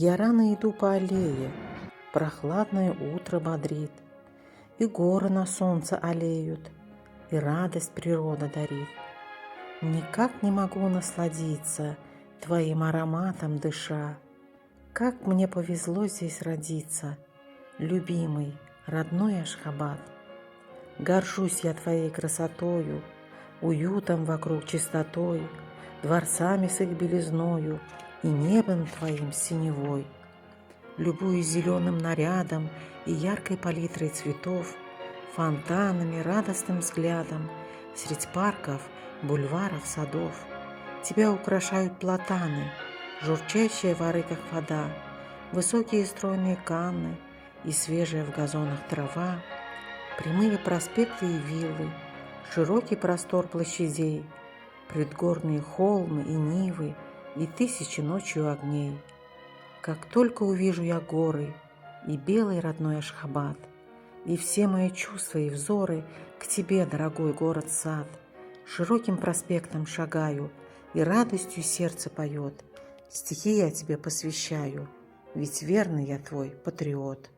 Я рано иду по аллее, прохладное утро бодрит, и горы на солнце алеют, и радость природа дарит. Никак не могу насладиться твоим ароматом дыша. Как мне повезло здесь родиться, любимый, родной Ашхабад. Горжусь я твоей красотою, уютом вокруг чистотой, дворцами с их белизною и небом твоим синевой. Любуюсь зеленым нарядом и яркой палитрой цветов, фонтанами, радостным взглядом, средь парков, бульваров, садов. Тебя украшают платаны, журчащая в арыках вода, высокие стройные канны и свежая в газонах трава, прямые проспекты и виллы, широкий простор площадей, предгорные холмы и нивы и тысячи ночью огней. Как только увижу я горы и белый родной Ашхабад, и все мои чувства и взоры к тебе, дорогой город-сад, широким проспектом шагаю, и радостью сердце поет. Стихи я тебе посвящаю, ведь верный я твой патриот.